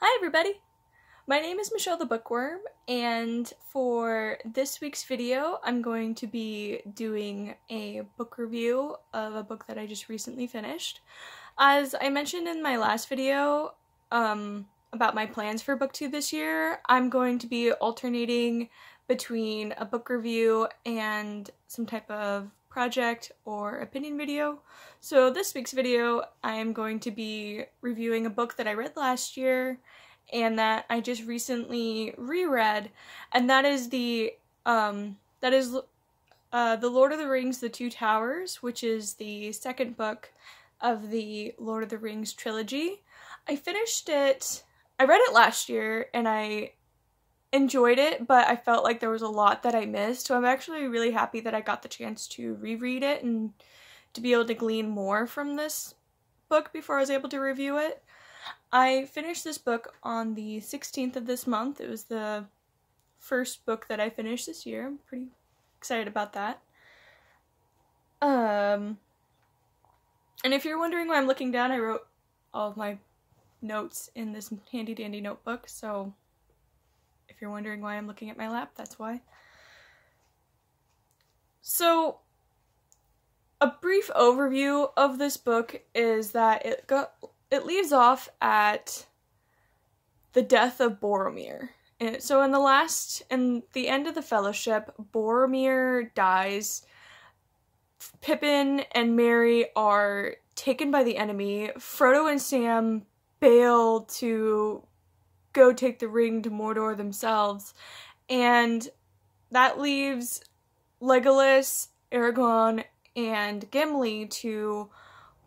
Hi everybody! My name is Michelle the Bookworm, and for this week's video I'm going to be doing a book review of a book that I just recently finished. As I mentioned in my last video about my plans for BookTube this year, I'm going to be alternating between a book review and some type of project or opinion video. So this week's video I am going to be reviewing a book that I read last year and that I just recently reread, and that is the Lord of the Rings: The Two Towers, which is the second book of the Lord of the Rings trilogy. I finished it, I read it last year and I enjoyed it, but I felt like there was a lot that I missed, so I'm actually really happy that I got the chance to reread it and to be able to glean more from this book before I was able to review it. I finished this book on the 16th of this month. It was the first book that I finished this year. I'm pretty excited about that. And if you're wondering why I'm looking down, I wrote all of my notes in this handy dandy notebook, so if you're wondering why I'm looking at my lap, that's why. So, a brief overview of this book is that it leaves off at the death of Boromir. So in the end of the Fellowship, Boromir dies. Pippin and Merry are taken by the enemy. Frodo and Sam bail to go take the ring to Mordor themselves, and that leaves Legolas, Aragorn, and Gimli to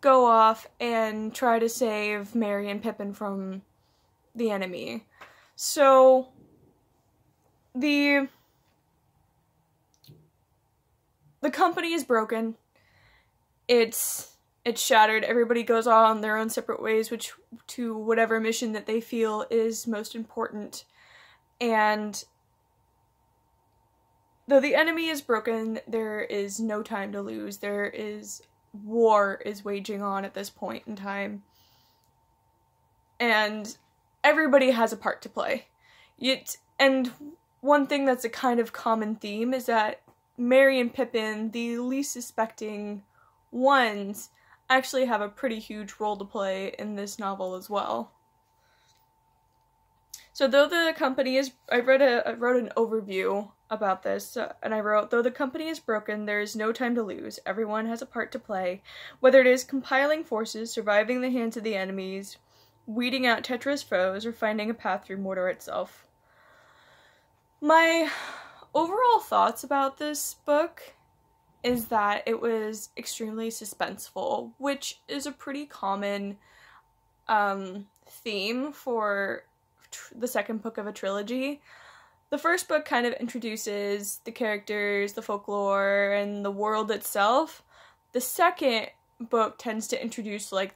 go off and try to save Merry and Pippin from the enemy. So the company is broken. It's shattered. Everybody goes on their own separate ways, to whatever mission that they feel is most important. And though the enemy is broken, there is no time to lose. War is waging on at this point in time. And everybody has a part to play. And one thing that's a kind of common theme is that Merry and Pippin, the least suspecting ones, actually have a pretty huge role to play in this novel as well. So though the company is, I wrote an overview about this, and I wrote, though the company is broken, there is no time to lose. Everyone has a part to play, whether it is compiling forces, surviving the hands of the enemies, weeding out treacherous foes, or finding a path through Mordor itself. My overall thoughts about this book is that it was extremely suspenseful, which is a pretty common theme for the second book of a trilogy. The first book kind of introduces the characters, the folklore, and the world itself. The second book tends to introduce, like,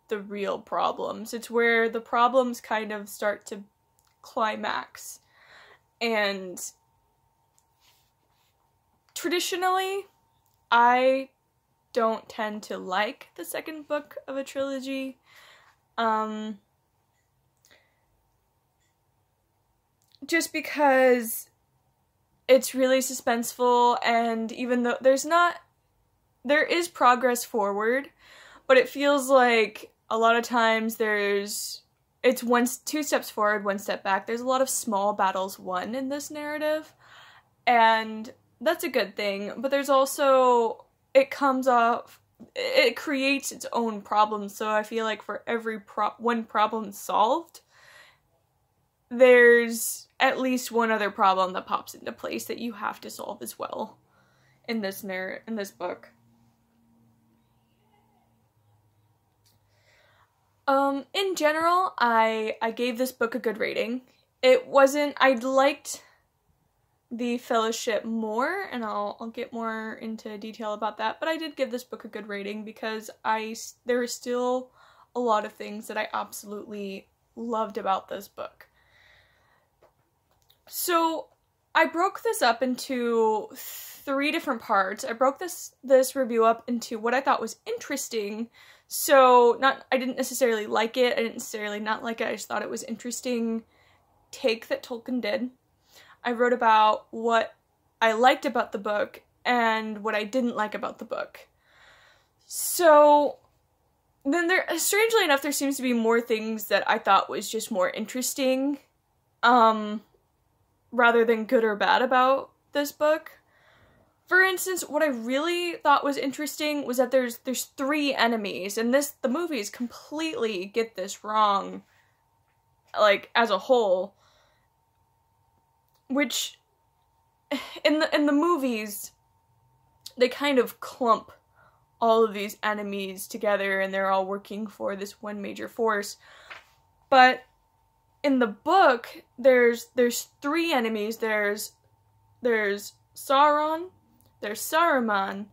the real problems. It's where the problems kind of start to climax. And traditionally, I don't tend to like the second book of a trilogy. Just because it's really suspenseful, and even though there is progress forward, but it feels like a lot of times it's two steps forward, one step back. There's a lot of small battles won in this narrative, and that's a good thing, but there's also, it creates its own problems, so I feel like for every one problem solved, there's at least one other problem that pops into place that you have to solve as well in this book. In general, I gave this book a good rating. I liked the Fellowship more, and I'll get more into detail about that, but I did give this book a good rating because there are still a lot of things that I absolutely loved about this book. So I broke this up into 3 different parts. I broke this review up into what I thought was interesting So, I didn't necessarily like it, I didn't necessarily not like it, I just thought it was interesting take that Tolkien did. I wrote about what I liked about the book and what I didn't like about the book. So, then strangely enough, there seems to be more things that I thought was just more interesting, rather than good or bad about this book. For instance, what I really thought was interesting was that there's 3 enemies, and the movies completely get this wrong, like, as a whole. Which, in the movies, they kind of clump all of these enemies together, and they're all working for this one major force. But in the book, there's 3 enemies. There's Sauron, there's Saruman,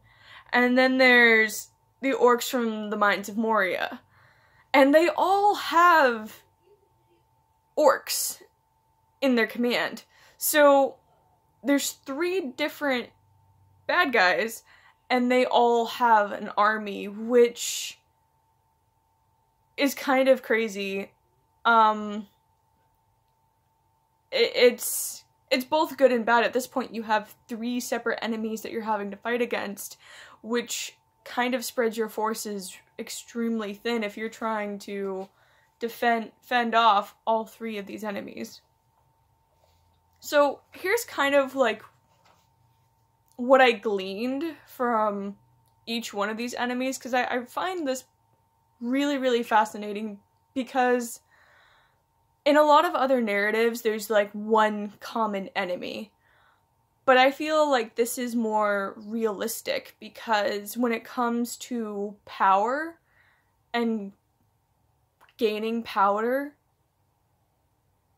and then there's the orcs from the Mines of Moria. And they all have orcs in their command. So there's 3 different bad guys, and they all have an army, which is kind of crazy. It's both good and bad. At this point, you have 3 separate enemies that you're having to fight against, which kind of spreads your forces extremely thin if you're trying to fend off all 3 of these enemies. So here's kind of like what I gleaned from each one of these enemies, because I find this really, really fascinating, because in a lot of other narratives, there's like one common enemy. But I feel like this is more realistic, because when it comes to power and gaining power,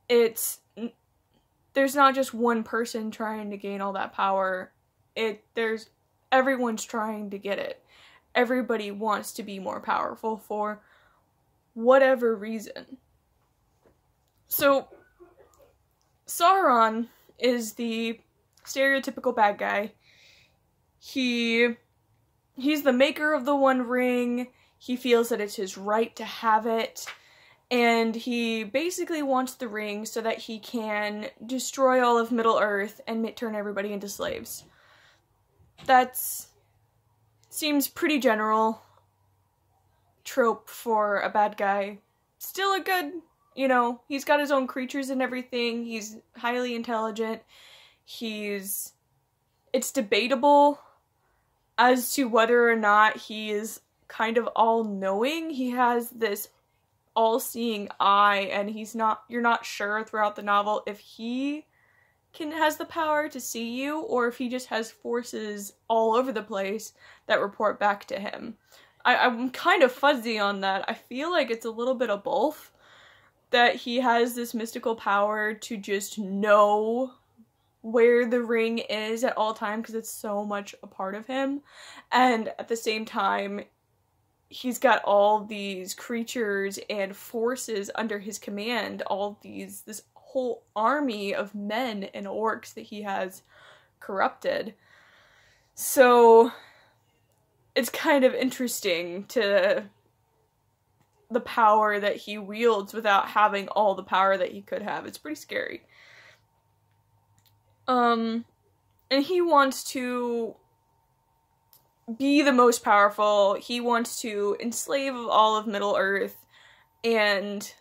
there's not just one person trying to gain all that power. Everyone's trying to get it. Everybody wants to be more powerful for whatever reason. So, Sauron is the stereotypical bad guy. He's the maker of the One Ring. He feels that it's his right to have it. And he basically wants the ring so that he can destroy all of Middle-earth and turn everybody into slaves. Seems pretty general trope for a bad guy. Still a good, he's got his own creatures and everything. He's highly intelligent. It's debatable as to whether or not he is kind of all-knowing. He has this all-seeing eye, and you're not sure throughout the novel if he has the power to see you, or if he just has forces all over the place that report back to him. I'm kind of fuzzy on that. I feel like it's a little bit of both. That he has this mystical power to just know where the ring is at all times, because it's so much a part of him. And at the same time, he's got all these creatures and forces under his command, this whole army of men and orcs that he has corrupted. So it's kind of interesting to the power that he wields without having all the power that he could have. It's pretty scary. And he wants to be the most powerful. He wants to enslave all of Middle-earth and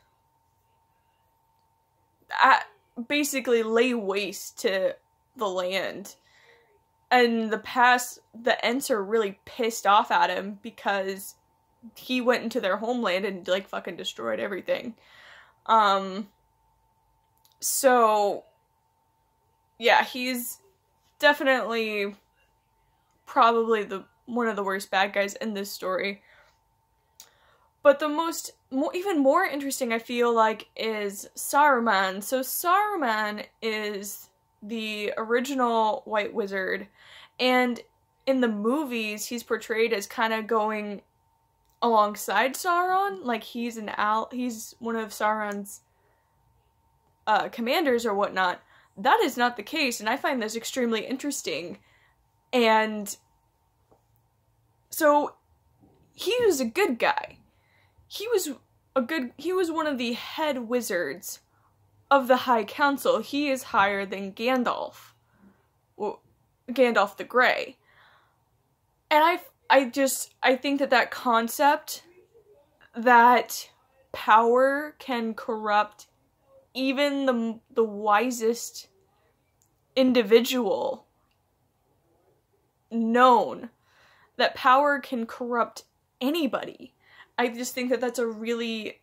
basically lay waste to the land. And the Ents are really pissed off at him because he went into their homeland and like fucking destroyed everything. So yeah, he's definitely probably one of the worst bad guys in this story. But even more interesting, I feel like, is Saruman. So Saruman is the original White Wizard, and in the movies, he's portrayed as kind of going alongside Sauron, like he's one of Sauron's commanders or whatnot. That is not the case, and I find this extremely interesting. And so he was a good guy. He was one of the head wizards of the High Council. He is higher than Gandalf. Well, Gandalf the Grey. And I think that concept that power can corrupt even the wisest individual known, that power can corrupt anybody. I just think that that's a really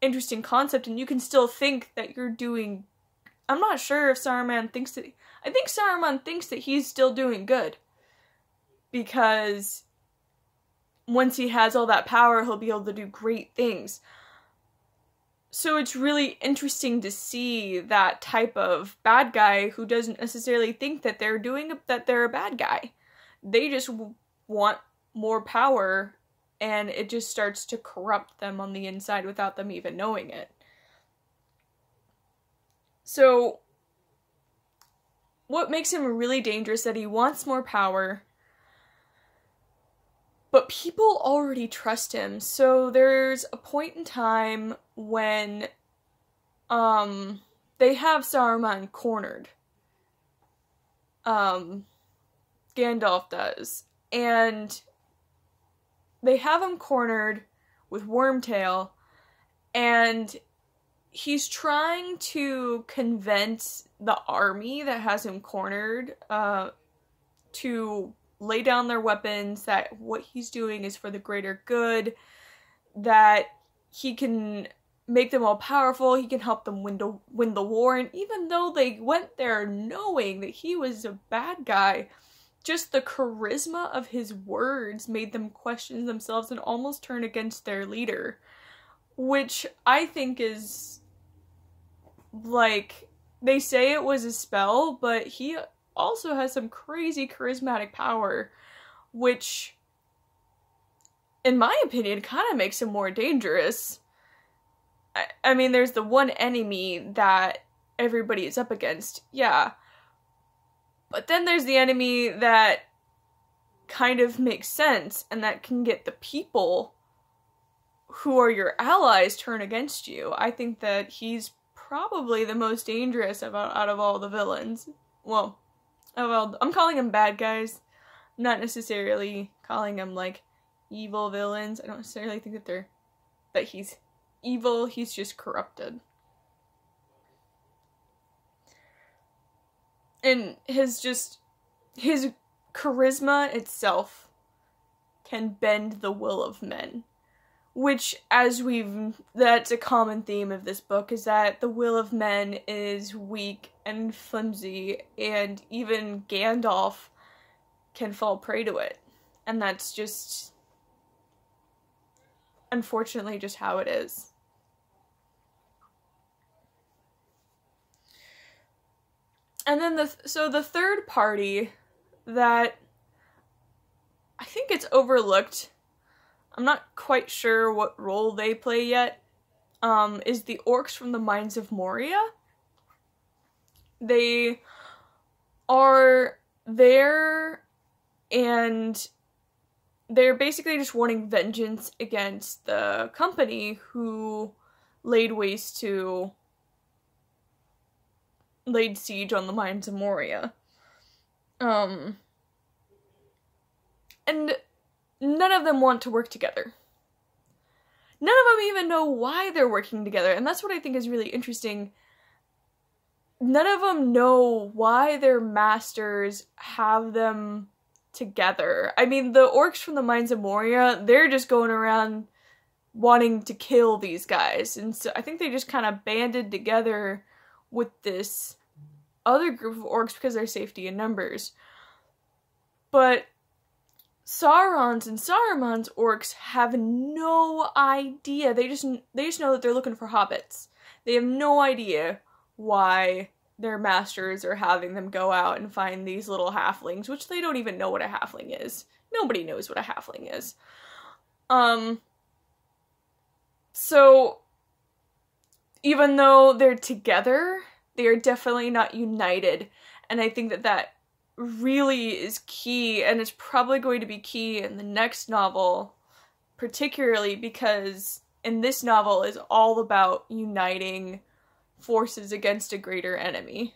interesting concept, and you can still think that you're doing... I'm not sure if Saruman thinks that... I think Saruman thinks that he's still doing good. Because once he has all that power, he'll be able to do great things. So it's really interesting to see that type of bad guy who doesn't necessarily think that they're a bad guy. They just want more power, and it just starts to corrupt them on the inside without them even knowing it. So, what makes him really dangerous is that he wants more power, but people already trust him. So there's a point in time when they have Saruman cornered. Gandalf does. And they have him cornered with Wormtail, and he's trying to convince the army that has him cornered to lay down their weapons, that what he's doing is for the greater good, that he can make them all powerful, he can help them win the war. And even though they went there knowing that he was a bad guy, just the charisma of his words made them question themselves and almost turn against their leader. Which I think is, like, they say it was a spell, but he also has some crazy charismatic power, which, in my opinion, kind of makes him more dangerous. I mean, there's the one enemy that everybody is up against, yeah. But then there's the enemy that kind of makes sense, and that can get the people who are your allies turn against you. I think that he's probably the most dangerous out of all the villains. Well, I'm calling them bad guys, not necessarily calling them, like, evil villains. I don't necessarily think that he's evil, he's just corrupted. And his charisma itself can bend the will of men. Which, that's a common theme of this book, is that the will of men is weak and flimsy, and even Gandalf can fall prey to it. And that's just, unfortunately, just how it is. And then the third party that I think it's overlooked, I'm not quite sure what role they play yet, is the orcs from the Mines of Moria. They are there, and they're basically just wanting vengeance against the company who laid siege on the Mines of Moria. And none of them want to work together. None of them even know why they're working together, and that's what I think is really interesting. None of them know why their masters have them together. I mean, the orcs from the Mines of Moria, they're just going around wanting to kill these guys, and so I think they just kind of banded together with this other group of orcs because of their safety in numbers. But Sauron's and Saruman's orcs have no idea. They just know that they're looking for hobbits. They have no idea why their masters are having them go out and find these little halflings, which they don't even know what a halfling is. Nobody knows what a halfling is. So, even though they're together, they are definitely not united. And I think that really is key, and it's probably going to be key in the next novel particularly because in this novel is all about uniting forces against a greater enemy.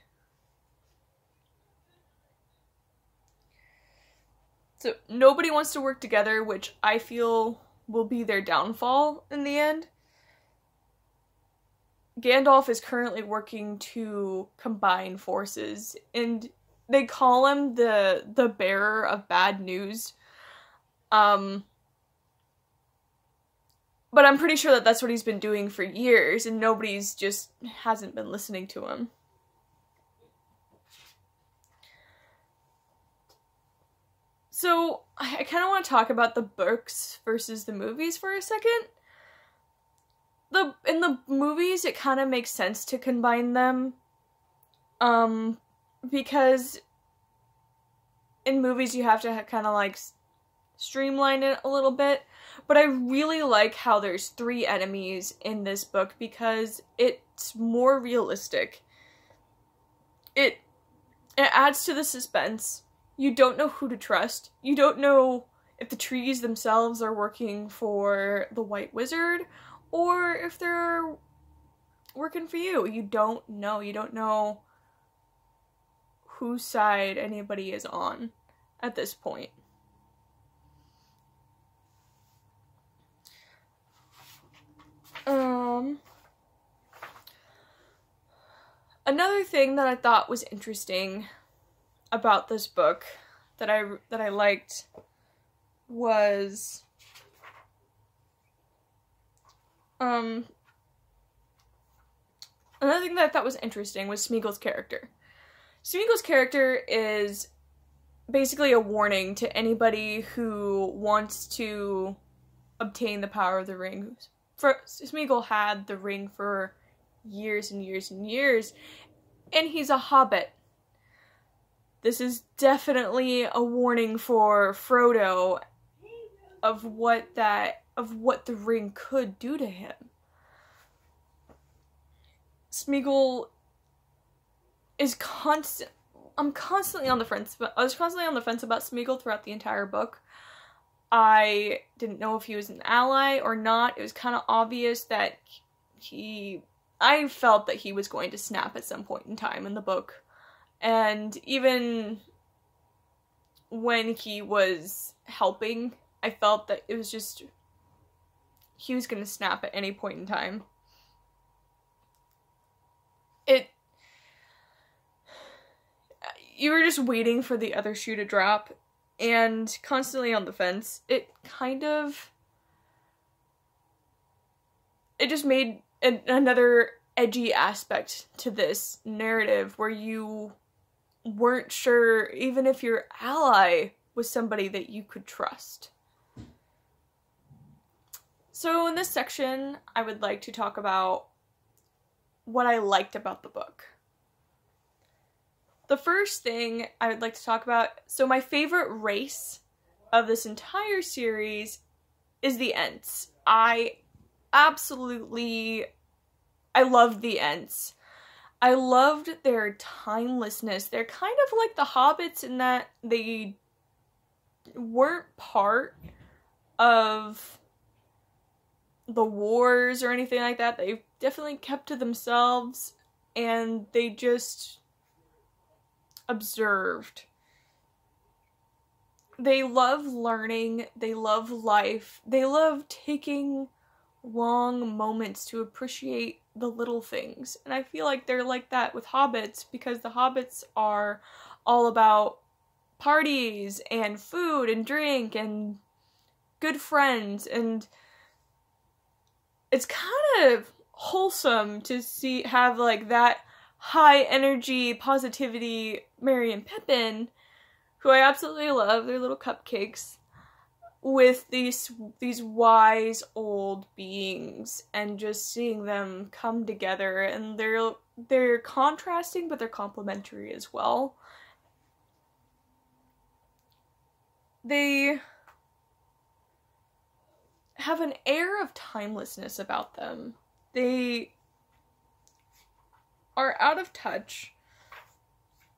So nobody wants to work together, which I feel will be their downfall in the end. Gandalf is currently working to combine forces, and they call him the bearer of bad news. But I'm pretty sure that that's what he's been doing for years, and nobody's just hasn't been listening to him. So, I kind of want to talk about the books versus the movies for a second. In the movies, it kind of makes sense to combine them, because in movies you have to kind of like streamline it a little bit, but I really like how there's 3 enemies in this book because it's more realistic. It adds to the suspense. You don't know who to trust. You don't know if the trees themselves are working for the White Wizard or if they're working for you. You don't know. You don't know whose side anybody is on at this point. Another thing that I thought was interesting about this book that I liked was another thing that I thought was interesting was Smeagol's character. Smeagol's character is basically a warning to anybody who wants to obtain the power of the ring. Smeagol had the ring for years and years and years, and he's a hobbit. This is definitely a warning for Frodo of what the ring could do to him. Smeagol is I'm constantly on the fence. I was constantly on the fence about Smeagol throughout the entire book. I didn't know if he was an ally or not. It was kind of obvious that I felt that he was going to snap at some point in time in the book. And even when he was helping, I felt that it was just, he was going to snap at any point in time. You were just waiting for the other shoe to drop and constantly on the fence. It just made another edgy aspect to this narrative where you weren't sure even if your ally was somebody that you could trust. So in this section, I would like to talk about what I liked about the book. The first thing I would like to talk about, so my favorite race of this entire series is the Ents. I loved the Ents. I loved their timelessness. They're kind of like the hobbits in that they weren't part of the wars or anything like that. They definitely kept to themselves and they just observed. They love learning, they love life, they love taking long moments to appreciate the little things. And I feel like they're like that with hobbits because the hobbits are all about parties and food and drink and good friends, and it's kind of wholesome to have like that high energy positivity Merry and Pippin, who I absolutely love, their little cupcakes, with these wise old beings, and just seeing them come together, and they're contrasting but they're complementary as well. They have an air of timelessness about them. They are out of touch,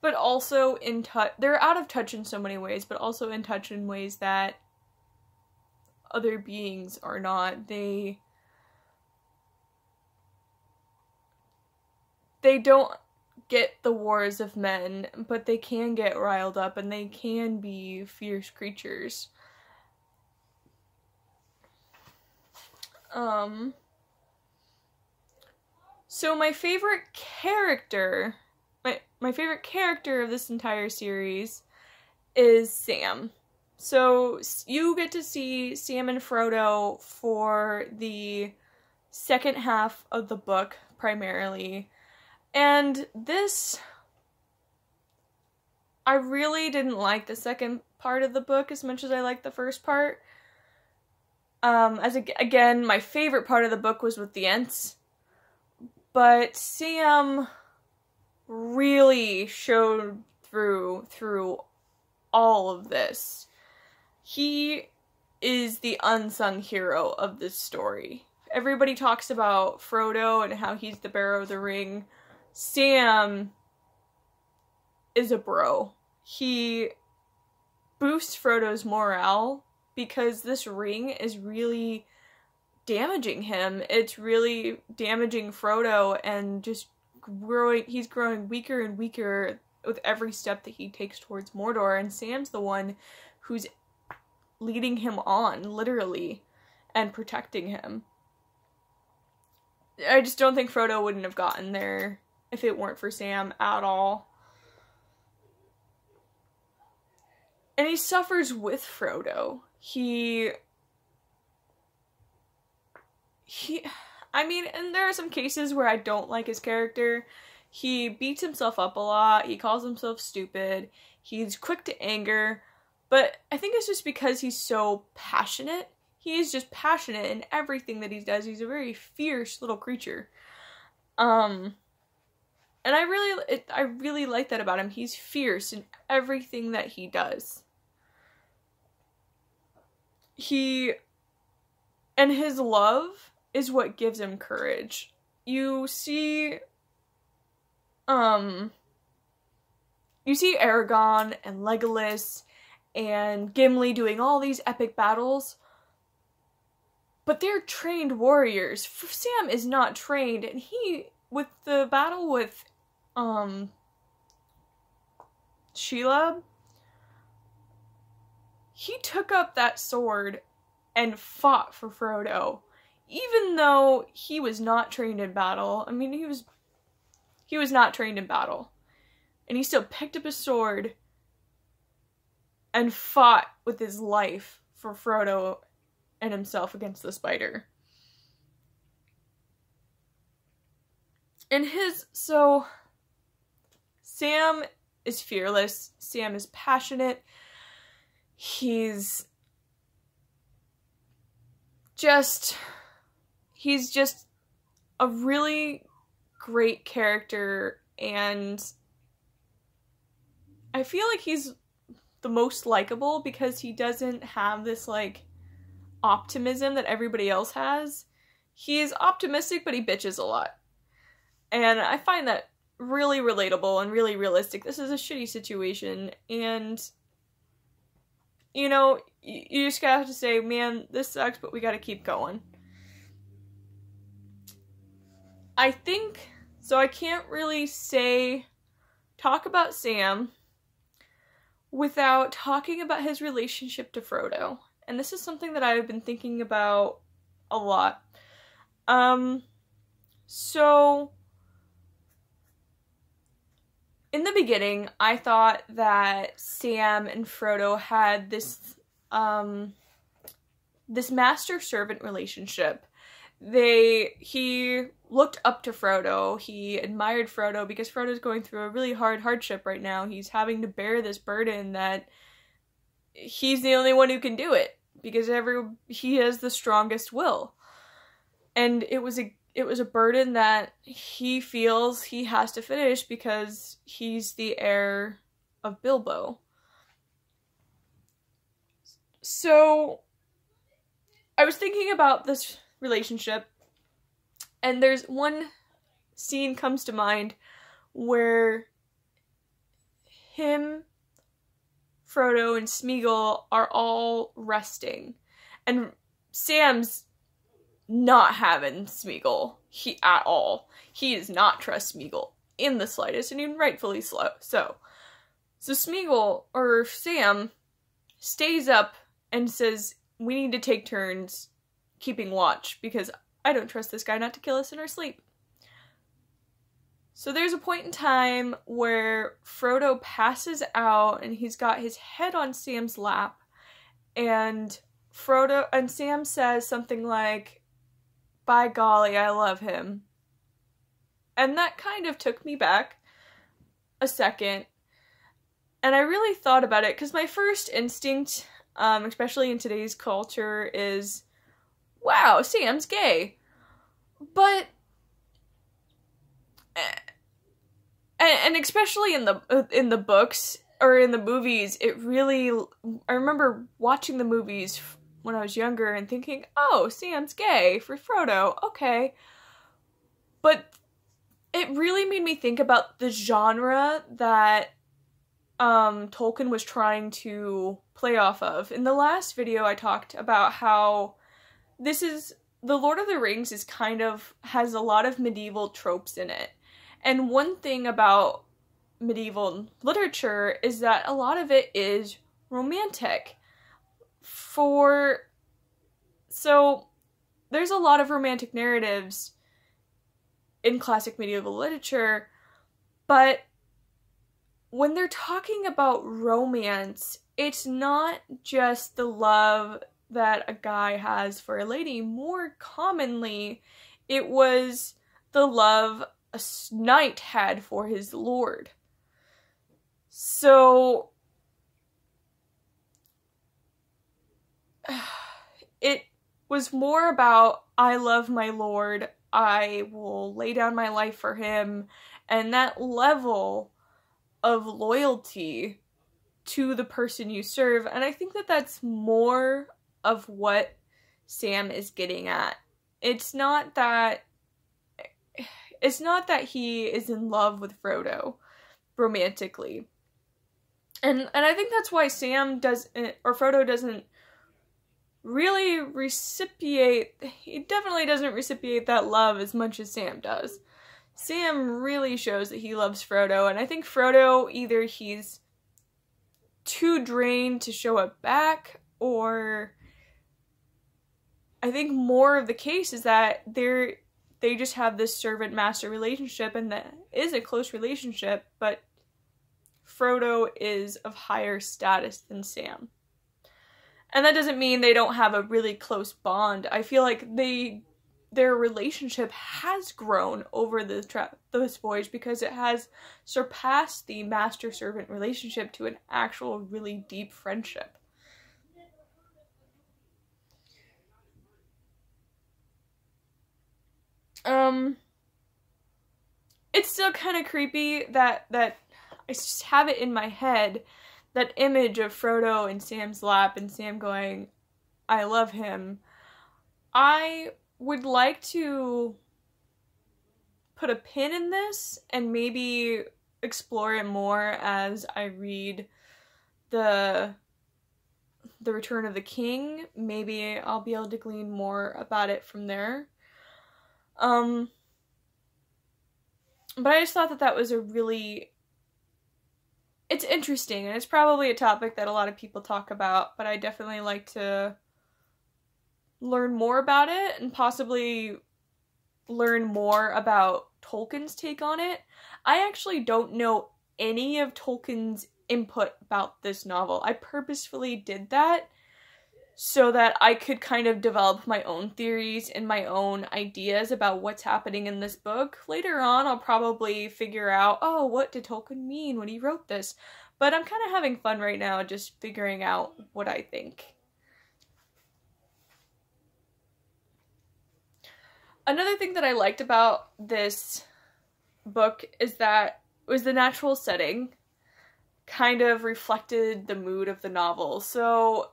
but also in touch. They're out of touch in so many ways, but also in touch in ways that other beings are not. They don't get the wars of men, but they can get riled up and they can be fierce creatures. So my favorite character, my favorite character of this entire series is Sam. So you get to see Sam and Frodo for the second half of the book, primarily. And this, I really didn't like the second part of the book as much as I liked the first part. Again, my favorite part of the book was with the Ents. But Sam really showed through all of this. He is the unsung hero of this story. Everybody talks about Frodo and how he's the bearer of the ring. Sam is a bro. He boosts Frodo's morale because this ring is really damaging him. It's really damaging Frodo, and just he's growing weaker and weaker with every step that he takes towards Mordor, and Sam's the one who's leading him on, literally, and protecting him. I just don't think Frodo wouldn't have gotten there if it weren't for Sam at all. And he suffers with Frodo. I mean, and there are some cases where I don't like his character. He beats himself up a lot, he calls himself stupid, he's quick to anger, but I think it's just because he's so passionate. He is just passionate in everything that he does. He's a very fierce little creature. And I really like that about him. He's fierce in everything that he does. And his love is what gives him courage. You see Aragorn and Legolas and Gimli doing all these epic battles, but they're trained warriors. Sam is not trained, and with the battle with Shelob, he took up that sword and fought for Frodo, even though he was not trained in battle. I mean, he was not trained in battle, and he still picked up his sword and fought with his life for Frodo and himself against the spider. So Sam is fearless, Sam is passionate, he's just a really great character, and I feel like he's the most likable because he doesn't have this, like, optimism that everybody else has. He's optimistic, but he bitches a lot. And I find that really relatable and really realistic. This is a shitty situation, and, you know, you just gotta have to say, man, this sucks, but we gotta keep going. I think, so I can't really talk about Sam without talking about his relationship to Frodo. And this is something that I've been thinking about a lot. So in the beginning, I thought that Sam and Frodo had this master-servant relationship. He looked up to Frodo, he admired Frodo because Frodo's going through a really hardship right now. He's having to bear this burden that he's the only one who can do it because he has the strongest will. And it was a burden that he feels he has to finish because he's the heir of Bilbo. So I was thinking about this relationship, and there's one scene comes to mind where him, Frodo, and Smeagol are all resting, And Sam's not having Smeagol at all. He does not trust Smeagol in the slightest, and even rightfully so. So Smeagol, or Sam, stays up and says, we need to take turns keeping watch, because I don't trust this guy not to kill us in our sleep. So there's a point in time where Frodo passes out, and he's got his head on Sam's lap, and Sam says something like, by golly, I love him. And that kind of took me back a second. And I really thought about it, because my first instinct, especially in today's culture, is, wow, Sam's gay. But, and especially in the books, or in the movies, it really, I remember watching the movies when I was younger and thinking, oh, Sam's gay for Frodo, okay. But it really made me think about the genre that Tolkien was trying to play off of. In the last video, I talked about how the Lord of the Rings has a lot of medieval tropes in it. And one thing about medieval literature is that a lot of it is romantic. So there's a lot of romantic narratives in classic medieval literature, but when they're talking about romance, it's not just the love that a guy has for a lady. More commonly, it was the love a knight had for his lord. So it was more about, I love my lord, I will lay down my life for him, and that level of loyalty to the person you serve. And I think that that's more of what Sam is getting at. It's not that he is in love with Frodo romantically. And I think that's why Frodo doesn't really he definitely doesn't reciprocate that love as much as Sam does. Sam really shows that he loves Frodo, and I think Frodo, either he's too drained to show it back, or I think more of the case is that they just have this servant-master relationship, and that is a close relationship, but Frodo is of higher status than Sam. And that doesn't mean they don't have a really close bond. I feel like their relationship has grown over this voyage, because it has surpassed the master-servant relationship to an actual really deep friendship. It's still kind of creepy that I just have it in my head, that image of Frodo in Sam's lap and Sam going, I love him. I would like to put a pin in this and maybe explore it more as I read the Return of the King. Maybe I'll be able to glean more about it from there. But I just thought that was it's interesting, and it's probably a topic that a lot of people talk about, but I definitely like to learn more about it, and possibly learn more about Tolkien's take on it. I actually don't know any of Tolkien's input about this novel. I purposefully did that so that I could kind of develop my own theories and my own ideas about what's happening in this book. Later on, I'll probably figure out, oh, what did Tolkien mean when he wrote this? But I'm kind of having fun right now just figuring out what I think. Another thing that I liked about this book is that it was the natural setting kind of reflected the mood of the novel. So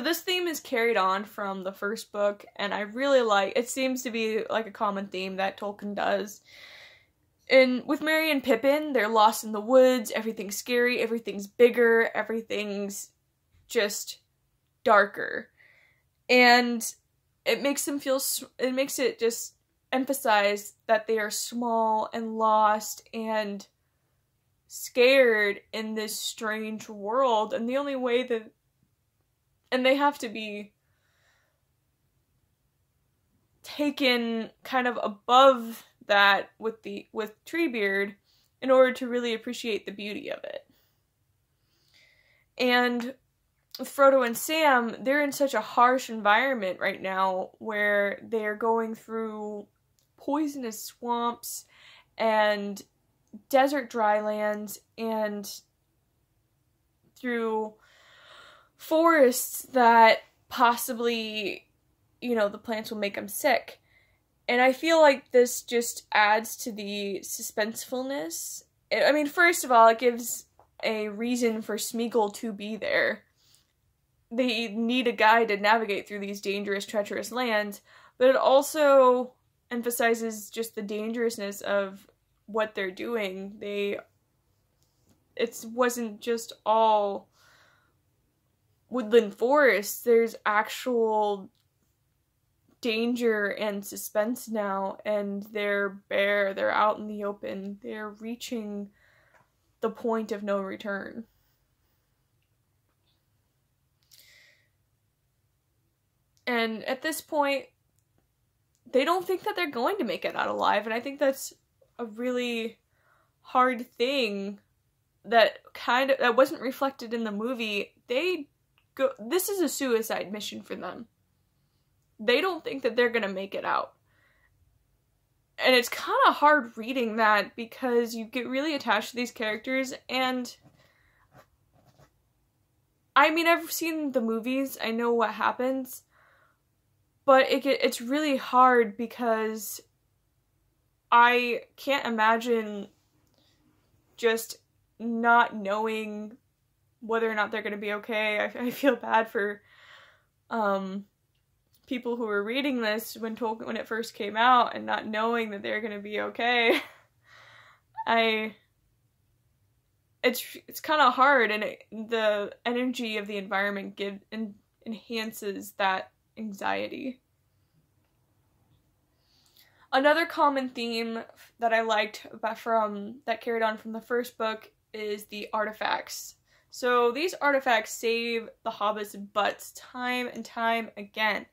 this theme is carried on from the first book, and I really it seems to be like a common theme that Tolkien does, And with Merry and Pippin, they're lost in the woods, everything's scary, everything's bigger, everything's just darker. And it makes them feel, it makes it just emphasize that they are small and lost and scared in this strange world, and the only way that, and they have to be taken kind of above that with Treebeard in order to really appreciate the beauty of it. And Frodo and Sam, they're in such a harsh environment right now where they're going through poisonous swamps and desert drylands and through forests that possibly, you know, the plants will make them sick. And I feel like this just adds to the suspensefulness. I mean, first of all, it gives a reason for Smeagol to be there. They need a guide to navigate through these dangerous, treacherous lands, but it also emphasizes just the dangerousness of what they're doing. It wasn't just all woodland forests. There's actual danger and suspense now, and they're bare, they're out in the open, they're reaching the point of no return. And at this point, they don't think that they're going to make it out alive, and I think that's a really hard thing that wasn't reflected in the movie. This is a suicide mission for them. They don't think that they're gonna make it out. And it's kind of hard reading that because you get really attached to these characters, and I mean, I've seen the movies, I know what happens, but it's really hard because I can't imagine just not knowing whether or not they're going to be okay. I feel bad for people who were reading this when it first came out and not knowing that they're going to be okay. It's kind of hard, and the energy of the environment enhances that anxiety. Another common theme that I liked that carried on from the first book is the artifacts. So these artifacts save the hobbits' butts time and time again.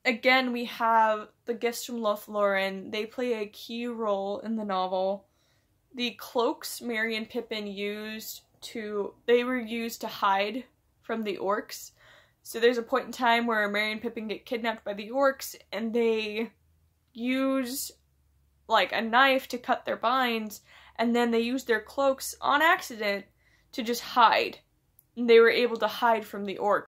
Again, we have the gifts from Lothlorien. They play a key role in the novel. The cloaks Merry and Pippin were used to hide from the orcs. So there's a point in time where Merry and Pippin get kidnapped by the orcs, and they use like a knife to cut their binds, and then they use their cloaks on accident to just hide. And they were able to hide from the orcs